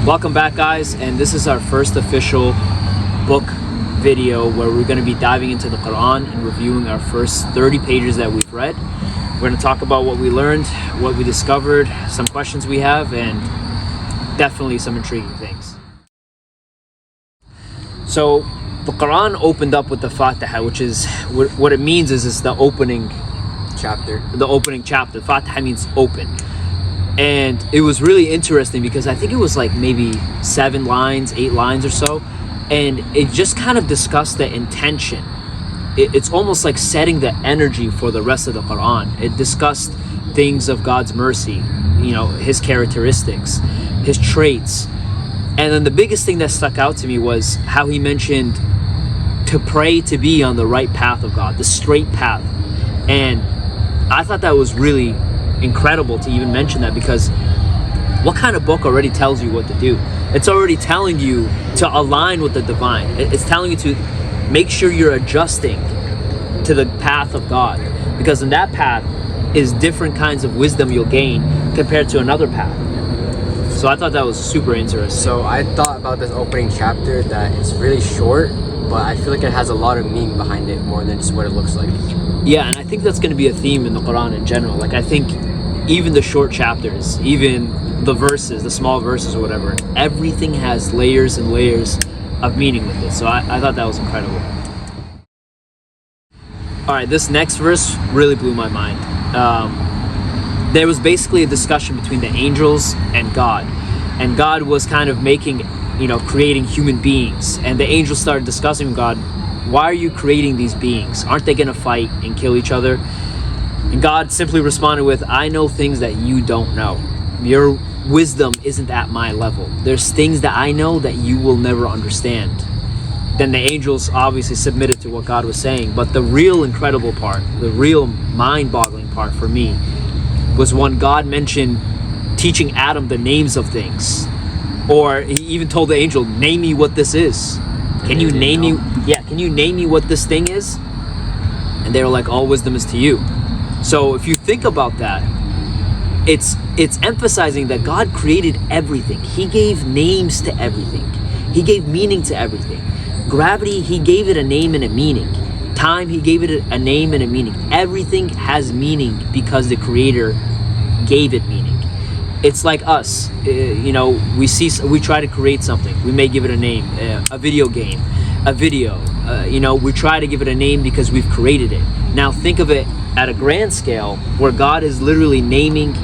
Welcome back, guys, and this is our first official book video where we're going to be diving into the Quran and reviewing our first 30 pages that we've read. We're going to talk about what we learned, what we discovered, some questions we have, and definitely some intriguing things. So the Quran opened up with the Fatiha, which is what it means is the opening chapter. The opening chapter. Fatiha means open. And it was really interesting because I think it was like maybe 7 lines, 8 lines or so. And it just kind of discussed the intention. It's almost like setting the energy for the rest of the Quran. It discussed things of God's mercy, his characteristics, his traits. And then the biggest thing that stuck out to me was how he mentioned to pray to be on the right path of God, the straight path. And I thought that was really incredible to even mention that, because what kind of book already tells you what to do? It's already telling you to align with the divine. It's telling you to make sure you're adjusting to the path of God, because in that path is different kinds of wisdom you'll gain compared to another path. So I thought that was super interesting. So I thought about this opening chapter that it's really short, but I feel like it has a lot of meaning behind it more than just what it looks like. Yeah, and I think that's going to be a theme in the Quran in general. Like, I think even the short chapters, even the verses, the small verses or whatever, everything has layers and layers of meaning with it. So I thought that was incredible. All right, this next verse really blew my mind. There was basically a discussion between the angels and God. And God was kind of creating human beings. And the angels started discussing with God, why are you creating these beings? Aren't they going to fight and kill each other? And God simply responded with, I know things that you don't know. Your wisdom isn't at my level. There's things that I know that you will never understand. Then the angels obviously submitted to what God was saying. But the real incredible part, the real mind-boggling part for me, was when God mentioned teaching Adam the names of things. Or he even told the angel, name me what this is. Can you name me what this thing is? And they were like, all wisdom is to you. So if you think about that, it's emphasizing that God created everything. He gave names to everything. He gave meaning to everything. Gravity, he gave it a name and a meaning. Time, he gave it a name and a meaning. Everything has meaning because the Creator gave it meaning. It's like us, we try to create something. We may give it a name, a video game, a video. We try to give it a name because we've created it. Now think of it at a grand scale where God is literally naming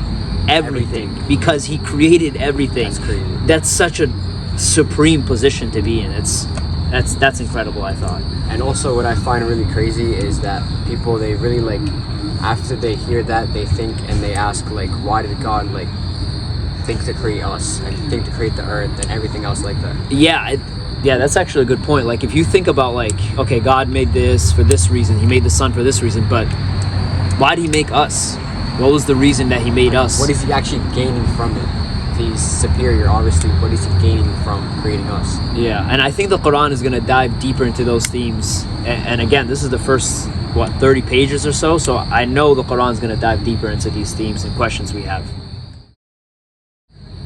everything because he created everything. That's crazy. That's such a supreme position to be in. That's incredible, I thought. And also what I find really crazy is that people, they really after they hear that, they think and they ask why did God think to create us and think to create the earth and everything else like that? Yeah, that's actually a good point. Like, if you think about okay, God made this for this reason, he made the sun for this reason, but why did he make us? What was the reason that he made us? What is he actually gaining from it? If he's superior, obviously, what is he gaining from creating us? Yeah, and I think the Quran is going to dive deeper into those themes. And again, this is the first, 30 pages or so, so I know the Quran is going to dive deeper into these themes and questions we have.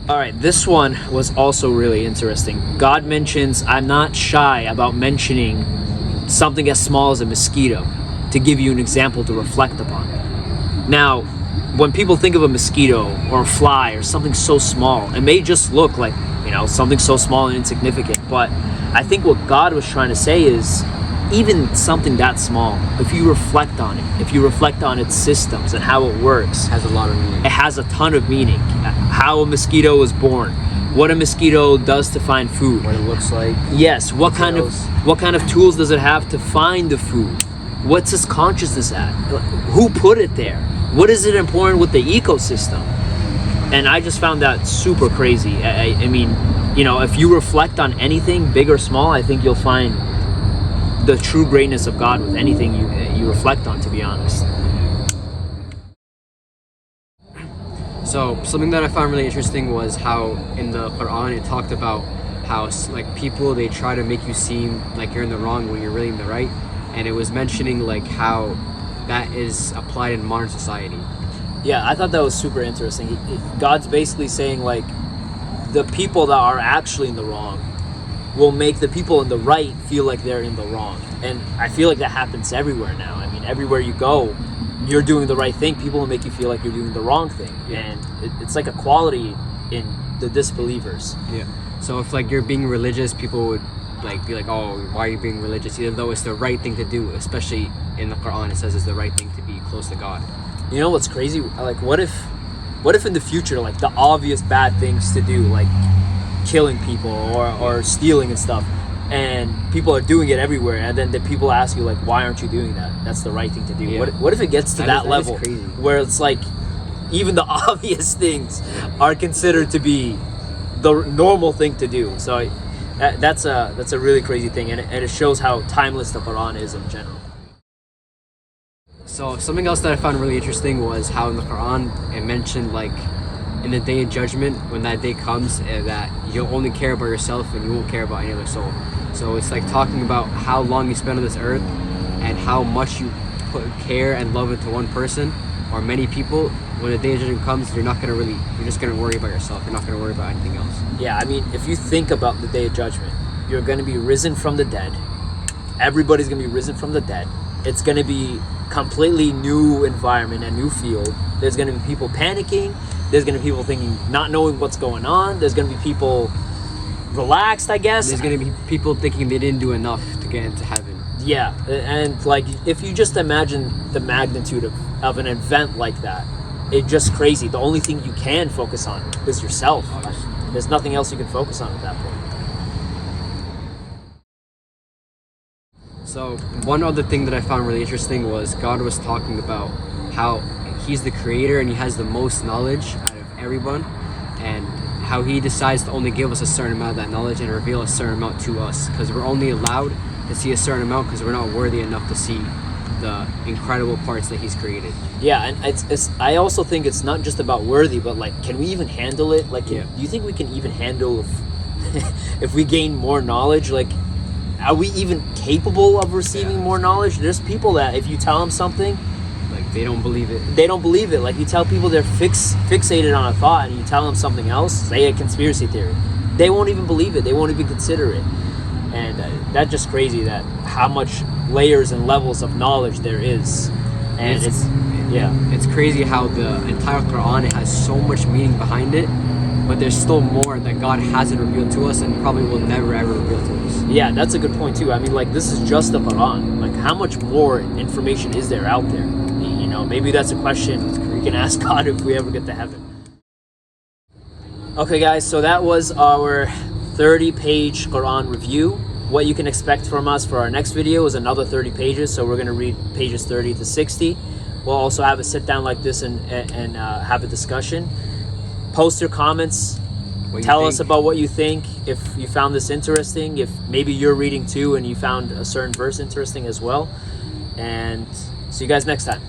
All right, this one was also really interesting. God mentions, I'm not shy about mentioning something as small as a mosquito to give you an example to reflect upon. Now, when people think of a mosquito or a fly or something so small, it may just look like, something so small and insignificant. But I think what God was trying to say is, even something that small, if you reflect on it, if you reflect on its systems and how it works, it has a lot of meaning. It has a ton of meaning. How a mosquito was born, what a mosquito does to find food, what it looks like. Yes, what kind of tools does it have to find the food? What's its consciousness at? Who put it there? What is it important with the ecosystem? And I just found that super crazy. I mean, if you reflect on anything, big or small, I think you'll find the true greatness of God with anything you reflect on, to be honest. So something that I found really interesting was how in the Quran it talked about how people, they try to make you seem like you're in the wrong when you're really in the right, and it was mentioning how that is applied in modern society. Yeah, I thought that was super interesting. God's basically saying the people that are actually in the wrong will make the people in the right feel like they're in the wrong. And I feel like that happens everywhere now. I mean, everywhere you go, you're doing the right thing, people will make you feel like you're doing the wrong thing. And it's like a quality in the disbelievers. Yeah. So if like you're being religious, people would like be like, oh, why are you being religious? Even though it's the right thing to do, especially in the Quran, it says it's the right thing to be close to God. You know what's crazy? Like, what if in the future, like the obvious bad things to do, like killing people or stealing and stuff, and people are doing it everywhere, and then the people ask you like, why aren't you doing that? That's the right thing to do. Yeah. What if it gets to that level is crazy. where it's like even the obvious things are considered to be the normal thing to do? So that's a really crazy thing, and it shows how timeless the Quran is in general. So something else that I found really interesting was how in the Quran it mentioned like in the day of judgment, when that day comes, that you'll only care about yourself and you won't care about any other soul. So it's like talking about how long you spend on this earth and how much you put care and love into one person or many people. When the day of judgment comes, you're just gonna worry about yourself. You're not gonna worry about anything else. Yeah, I mean, if you think about the day of judgment, you're going to be risen from the dead. Everybody's going to be risen from the dead. It's going to be completely new environment, a new field. There's going to be people panicking. There's going to be people thinking, not knowing what's going on. There's going to be people relaxed, I guess. There's gonna be people thinking they didn't do enough to get into heaven. Yeah, and like if you just imagine the magnitude of an event like that, it's just crazy. The only thing you can focus on is yourself. There's nothing else you can focus on at that point. So one other thing that I found really interesting was God was talking about how he's the creator and he has the most knowledge out of everyone, and how he decides to only give us a certain amount of that knowledge and reveal a certain amount to us, because we're only allowed to see a certain amount because we're not worthy enough to see the incredible parts that he's created. Yeah, and it's I also think it's not just about worthy, but like, can we even handle it? Like, do you think we can even handle if we gain more knowledge? Like, are we even capable of receiving more knowledge? There's people that if you tell them something, like they don't believe it. They don't believe it. Like, you tell people they're fixated on a thought, and you tell them something else, say a conspiracy theory, they won't even believe it. They won't even consider it. And that's just crazy that how much layers and levels of knowledge there is. And it's crazy how the entire Quran, it has so much meaning behind it, but there's still more that God hasn't revealed to us and probably will never ever reveal to us. Yeah, that's a good point too. I mean, like, this is just the Quran. Like, how much more information is there out there? You know, maybe that's a question we can ask God if we ever get to heaven. Okay guys, so that was our 30-page Quran review. What you can expect from us for our next video is another 30 pages, so we're going to read pages 30 to 60. We'll also have a sit down like this and have a discussion. Post your comments. Tell us about what you think, if you found this interesting, if maybe you're reading too and you found a certain verse interesting as well. And see you guys next time.